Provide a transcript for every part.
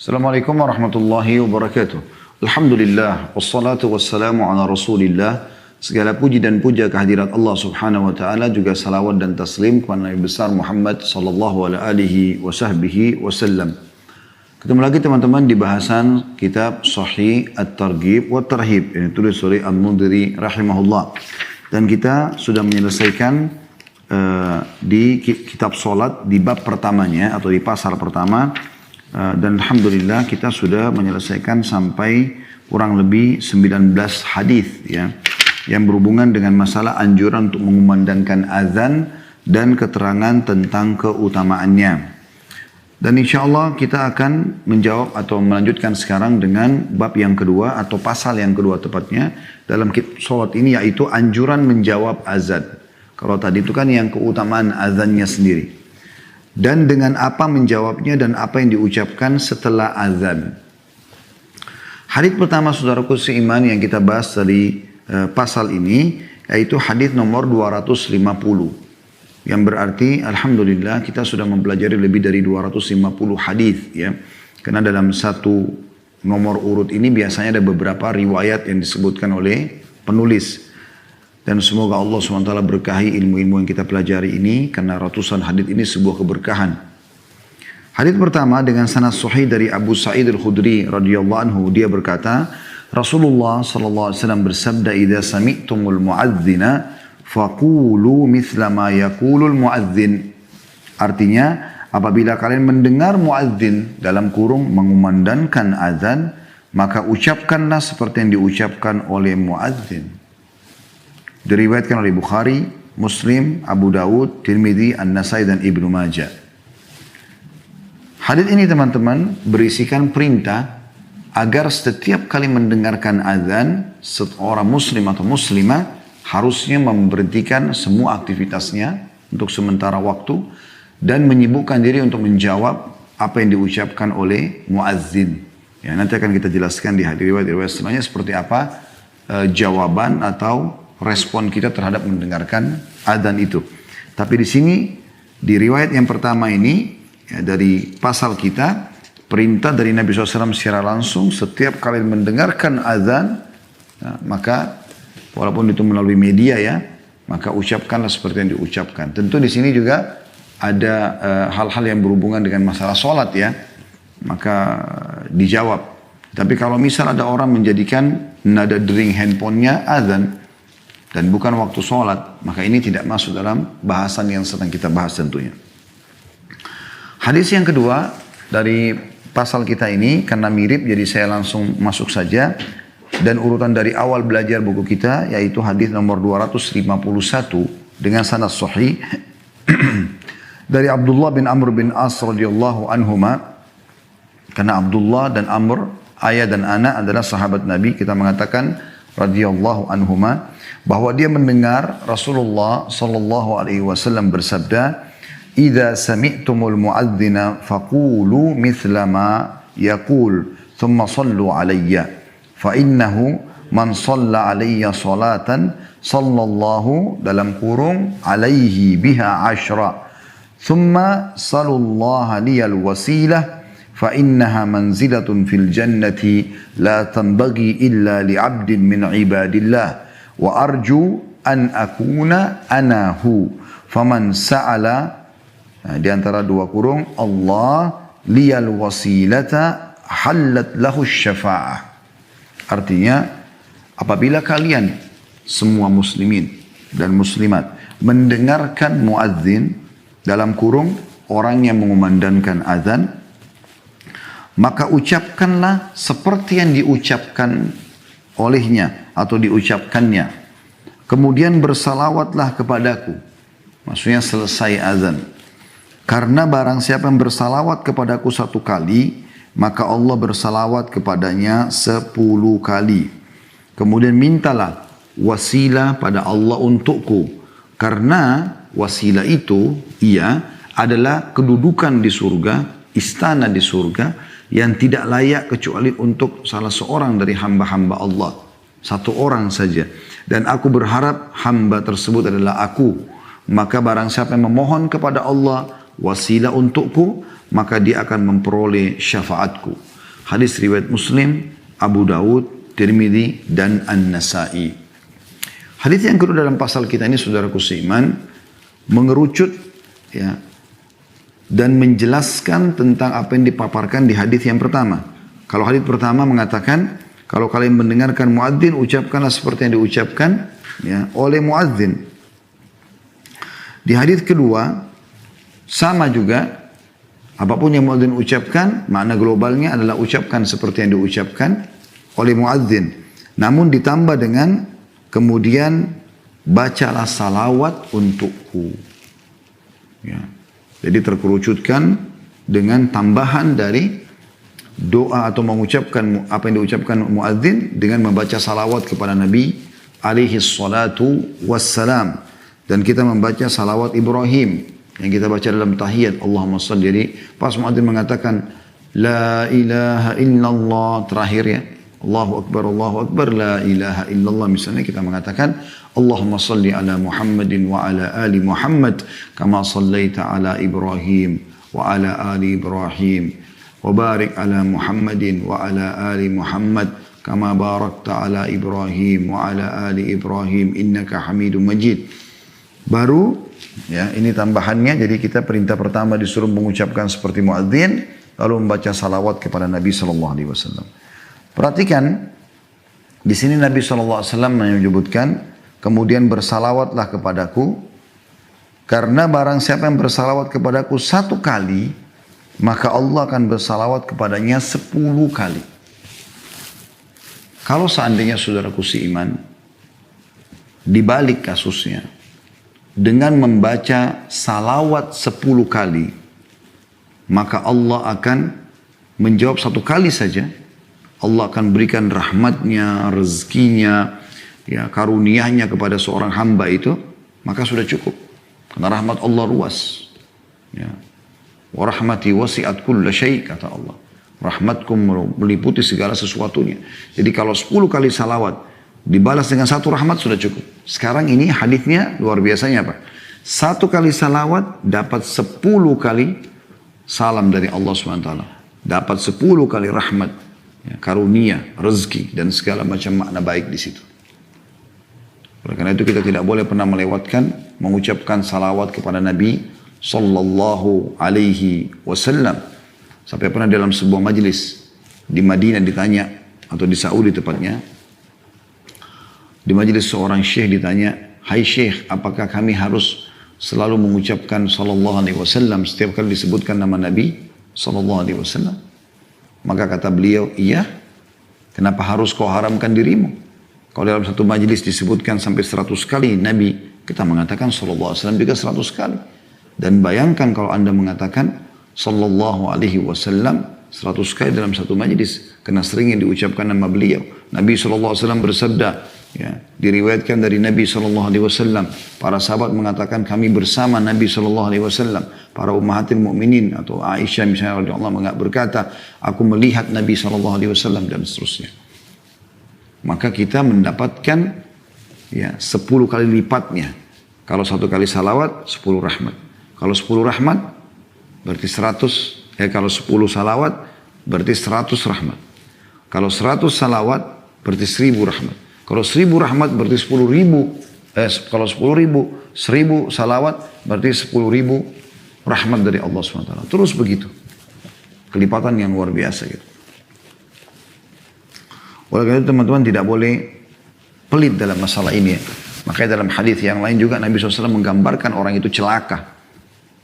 Assalamualaikum warahmatullahi wabarakatuh. Alhamdulillah, wassalatu wassalamu ala rasulillah. Segala puji dan puja kehadirat Allah subhanahu wa ta'ala, juga salawat dan taslim kepada Nabi besar Muhammad sallallahu alaihi wasallam. Ketemu lagi teman-teman di bahasan kitab Sahih At-Targhib wa Tarhib yang ditulis oleh Al-Mundhiri rahimahullah. Dan kita sudah menyelesaikan di kitab solat di bab pertamanya atau di pasal pertama. Dan Alhamdulillah kita sudah menyelesaikan sampai kurang lebih 19 hadis ya, yang berhubungan dengan masalah anjuran untuk mengumandangkan azan dan keterangan tentang keutamaannya. Dan insya Allah kita akan menjawab atau melanjutkan sekarang dengan bab yang kedua atau pasal yang kedua tepatnya dalam sholat ini, yaitu anjuran menjawab azan. Kalau tadi itu kan yang keutamaan azannya sendiri. Dan dengan apa menjawabnya dan apa yang diucapkan setelah azan. Hadis pertama saudaraku seiman yang kita bahas dari pasal ini, yaitu hadis nomor 250. Yang berarti Alhamdulillah kita sudah mempelajari lebih dari 250 hadis ya. Karena dalam satu nomor urut ini biasanya ada beberapa riwayat yang disebutkan oleh penulis. Dan semoga Allah SWT berkahi ilmu-ilmu yang kita pelajari ini, karena ratusan hadis ini sebuah keberkahan. Hadis pertama dengan sanad sahih dari Abu Sa'id Al-Khudri radhiyallahu anhu, dia berkata, Rasulullah SAW bersabda, "Idza sami'tumul mu'adzina faqulu mithla ma yaqulul mu'adzin." Artinya, apabila kalian mendengar muadzin dalam kurung mengumandangkan azan, maka ucapkanlah seperti yang diucapkan oleh muadzin. Diriwayatkan oleh Bukhari, Muslim, Abu Dawud, Tirmidzi, An-Nasai dan Ibnu Majah. Hadis ini teman-teman berisikan perintah agar setiap kali mendengarkan azan, seorang muslim atau muslimah harusnya memberhentikan semua aktivitasnya untuk sementara waktu dan menyibukkan diri untuk menjawab apa yang diucapkan oleh muazzin. Ya, nanti akan kita jelaskan di hadis riwayat setelahnya seperti apa jawaban atau respon kita terhadap mendengarkan adzan itu. Tapi di sini di riwayat yang pertama ini ya, dari pasal kita, perintah dari Nabi SAW secara langsung setiap kali mendengarkan adzan, ya, maka walaupun itu melalui media ya, maka ucapkanlah seperti yang diucapkan. Tentu di sini juga ada hal-hal yang berhubungan dengan masalah sholat ya, maka dijawab. Tapi kalau misal ada orang menjadikan nada dering handphonenya adzan dan bukan waktu sholat, maka ini tidak masuk dalam bahasan yang sedang kita bahas tentunya. Hadis yang kedua dari pasal kita ini, karena mirip jadi saya langsung masuk saja. Dan urutan dari awal belajar buku kita, yaitu hadis nomor 251 dengan sanad sahih dari Abdullah bin Amr bin As radhiyallahu anhuma. Karena Abdullah dan Amr, ayah dan anak adalah sahabat Nabi, kita mengatakan radhiyallahu anhuma, bahwa dia mendengar Rasulullah sallallahu alaihi wasallam bersabda, "Idza sami'tumul mu'adzina faqulu mithla ma yaqul, thumma sallu alayya, fa innahu man shalla alayya salatan sallallahu dalam kurung alaihi biha ashra, thumma salullaha liyal wasilah, fa innaha manzilatun fil jannati la tanbaghi illa li 'abdin min ibadillah. Wa arju an akuna anahu faman sa'ala," di antara dua kurung, "Allah liyal wasilata halat lahu syafa'ah." Artinya, apabila kalian semua muslimin dan muslimat mendengarkan muadzin dalam kurung orang yang mengumandangkan azan, maka ucapkanlah seperti yang diucapkan olehnya atau diucapkannya. Kemudian bersalawatlah kepadaku. Maksudnya selesai azan. Karena barang siapa yang bersalawat kepadaku satu kali, maka Allah bersalawat kepadanya 10 kali. Kemudian mintalah wasilah pada Allah untukku. Karena wasilah itu, ia adalah kedudukan di surga, istana di surga, yang tidak layak kecuali untuk salah seorang dari hamba-hamba Allah. Satu orang saja. Dan aku berharap hamba tersebut adalah aku. Maka barang siapa yang memohon kepada Allah wasilah untukku, maka dia akan memperoleh syafaatku. Hadis riwayat Muslim, Abu Daud, Tirmidzi, dan An-Nasai. Hadis yang kedua dalam pasal kita ini, saudaraku seiman, mengerucut ya, dan menjelaskan tentang apa yang dipaparkan di hadis yang pertama. Kalau hadis pertama mengatakan, kalau kalian mendengarkan muadzin, ucapkanlah seperti yang diucapkan ya, oleh muadzin. Di hadis kedua, sama juga, apapun yang muadzin ucapkan, makna globalnya adalah ucapkan seperti yang diucapkan oleh muadzin. Namun ditambah dengan kemudian bacalah salawat untukku. Ya. Jadi terkerucutkan dengan tambahan dari doa atau mengucapkan apa yang diucapkan muadzin dengan membaca salawat kepada Nabi alaihi salatu wassalam. Dan kita membaca salawat Ibrahim yang kita baca dalam tahiyat. Allahumma salli. Jadi pas muadzin mengatakan la ilaha illallah terakhir ya, Allahu Akbar, la ilaha illallah. Misalnya kita mengatakan, Allahumma salli ala Muhammadin wa ala ali Muhammad, kama sallaita ala Ibrahim wa ala ali Ibrahim, wa barik ala Muhammadin wa ala ali Muhammad, kama barakta ala Ibrahim wa ala ali Ibrahim, innaka hamidun majid. Baru, ya ini tambahannya, jadi kita perintah pertama disuruh mengucapkan seperti muadzin, lalu membaca salawat kepada Nabi SAW. Perhatikan, di sini Nabi SAW menyebutkan, kemudian bersalawatlah kepadaku, karena barang siapa yang bersalawat kepadaku 1 kali, maka Allah akan bersalawat kepadanya 10 kali. Kalau seandainya saudaraku seiman, dibalik kasusnya, dengan membaca salawat 10 kali, maka Allah akan menjawab 1 kali saja. Allah akan berikan rahmatnya, rezekinya, ya, karunianya kepada seorang hamba itu, maka sudah cukup. Karena rahmat Allah luas. Ya. Wa rahmati wasi'at kulla syai', kata Allah. Rahmatku meliputi segala sesuatunya. Jadi kalau 10 kali salawat dibalas dengan 1 rahmat sudah cukup. Sekarang ini hadisnya luar biasanya apa? 1 kali salawat dapat 10 kali salam dari Allah SWT. Dapat 10 kali rahmat, ya, karunia, rezeki, dan segala macam makna baik di situ. Oleh karena itu kita tidak boleh pernah melewatkan mengucapkan salawat kepada Nabi Sallallahu Alaihi Wasallam. Sampai pernah dalam sebuah majlis di Madinah ditanya, atau di Saudi tepatnya, di majlis seorang syekh ditanya, hai syekh, apakah kami harus selalu mengucapkan Sallallahu Alaihi Wasallam setiap kali disebutkan nama Nabi Sallallahu Alaihi Wasallam? Maka kata beliau, iya. Kenapa harus kau haramkan dirimu? Kalau dalam satu majlis disebutkan sampai 100 kali Nabi, kita mengatakan Sallallahu Alaihi Wasallam juga 100 kali. Dan bayangkan kalau anda mengatakan Sallallahu Alaihi Wasallam 100 kali dalam satu majlis, karena sering diucapkan nama beliau. Nabi Sallallahu Alaihi Wasallam bersabda, ya, diriwayatkan dari Nabi Sallallahu Alaihi Wasallam, para sahabat mengatakan kami bersama Nabi Sallallahu Alaihi Wasallam. Para ummahatil mu'minin atau Aisyah misalnya radhiyallahu anha berkata, aku melihat Nabi Sallallahu Alaihi Wasallam, dan seterusnya. Maka kita mendapatkan ya 10 kali lipatnya. Kalau 1 kali salawat 10 rahmat. Kalau 10 rahmat berarti 100. Kalau 10 salawat berarti 100 rahmat. Kalau 100 salawat berarti 1000 rahmat. Kalau 1000 rahmat berarti 10.000. Kalau 10.000, 1000 salawat berarti 10.000 rahmat dari Allah SWT. Terus begitu. Kelipatan yang luar biasa gitu. Oleh karena itu teman-teman tidak boleh pelit dalam masalah ini. Makanya dalam hadis yang lain juga Nabi SAW menggambarkan orang itu celaka.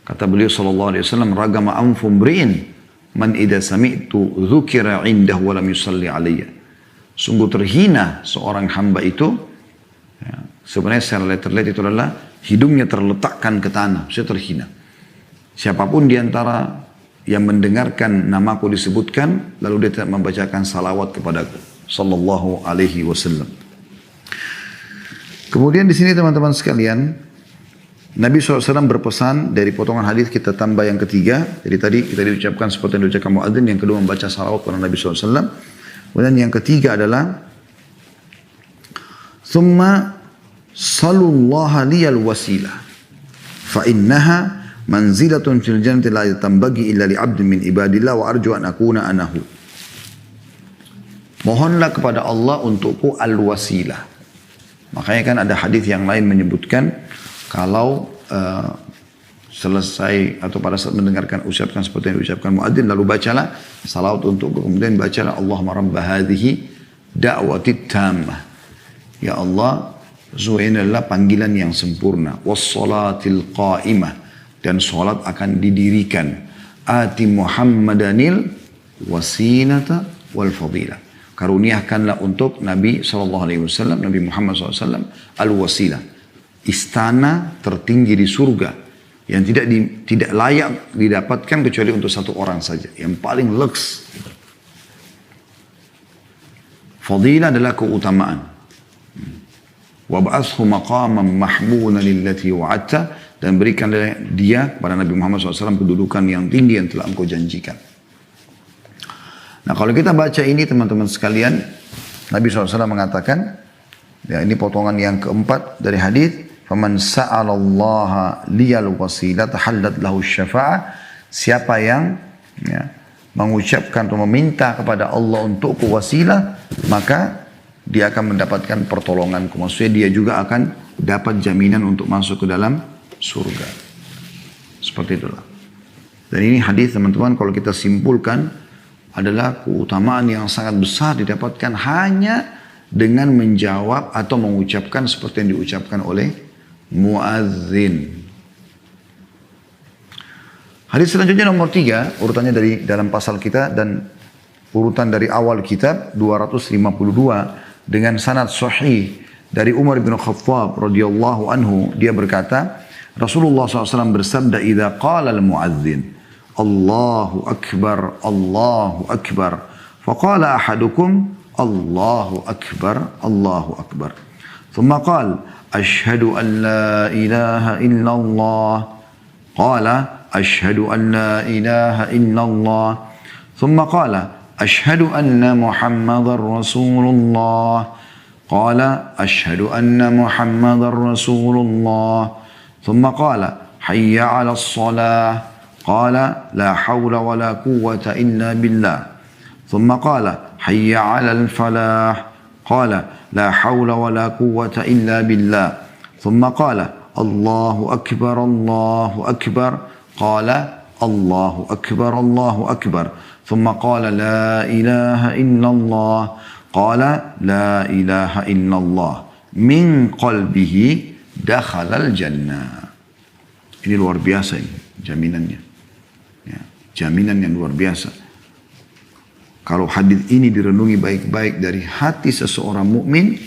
Kata beliau SAW, ragama anfum bri'in man idha sami'tu dhukira indah walam yusalli alaiya. Sungguh terhina seorang hamba itu. Ya, sebenarnya secara letterlet itu adalah hidungnya terletakkan ke tanah. Saya terhina. Siapapun di antara yang mendengarkan namaku disebutkan, lalu dia tidak membacakan salawat kepadaku. Sallallahu Alaihi Wasallam. Kemudian di sini teman-teman sekalian, Nabi SAW berpesan dari potongan hadis kita tambah yang ketiga. Jadi tadi kita diucapkan seperti yang diucapkan muadzin, yang kedua membaca salawat kepada Nabi SAW. Kemudian yang ketiga adalah Thumma salullaha liyal wasilah fa innaha manzilatun fil jannati la tambagi illa li 'abdin min ibadillah wa arju an akuna anahu. Mohonlah kepada Allah untukku al-wasilah. Makanya kan ada hadis yang lain menyebutkan kalau selesai atau pada saat mendengarkan ucapan seperti yang diucapkan muadzin, lalu bacalah salawat untukku, kemudian bacalah Allahumma rabb hadhihi da'watit tammah. Ya Allah, ini adalah panggilan yang sempurna. Wassalatil qa'imah, dan salat akan didirikan. Ati Muhammadanil wasilata wal fadilah. Karuniakanlah untuk Nabi SAW, Nabi Muhammad SAW, al-wasilah. Istana tertinggi di surga yang tidak layak didapatkan kecuali untuk satu orang saja, yang paling lux. Fadilah adalah keutamaan. Wab'athhu maqaman mahmudan lillati wa'adta, dan berikanlah dia kepada Nabi Muhammad SAW kedudukan yang tinggi yang telah engkau janjikan. Nah, kalau kita baca ini teman-teman sekalian, Nabi SAW mengatakan, ya, ini potongan yang keempat dari hadis, faman sa'alallaha liyal wasilata hallat lahu syafa'ah. Siapa yang mengucapkan atau meminta kepada Allah untuk wasilah, maka dia akan mendapatkan pertolonganku. Maksudnya dia juga akan dapat jaminan untuk masuk ke dalam surga. Seperti itulah. Dan ini hadis teman-teman, kalau kita simpulkan, adalah keutamaan yang sangat besar didapatkan hanya dengan menjawab atau mengucapkan seperti yang diucapkan oleh muadzin. Hadis selanjutnya nomor 3, urutannya dari dalam pasal kita dan urutan dari awal kitab 252 dengan sanad sahih dari Umar bin Khattab radhiyallahu anhu. Dia berkata, Rasulullah SAW bersabda, "Idza qala al-muadzin Allahu akbar, Allahu akbar, faqala ahadukum Allahu akbar, Allahu akbar, thumma qala ashhadu an la ilaha illallah, qala ashhadu an la ilaha illallah, thumma qala ashhadu anna Muhammadar Rasulullah, qala ashhadu anna Muhammadar Rasulullah, thumma qala hayya 'alas salah, قال لا حول ولا قوة إلا بالله، ثم قال حي على الفلاح، قال لا حول ولا قوة إلا بالله، ثم قال الله أكبر الله أكبر، قال الله أكبر الله أكبر، ثم قال لا إله إلا الله، قال لا إله إلا الله، من قلبه دخل الجنة. Ini luar biasa ini jaminannya. Ya, jaminan yang luar biasa. Kalau hadis ini direnungi baik-baik dari hati seseorang mukmin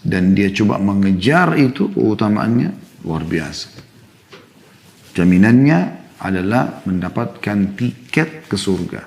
dan dia coba mengejar itu, keutamaannya luar biasa. Jaminannya adalah mendapatkan tiket ke surga.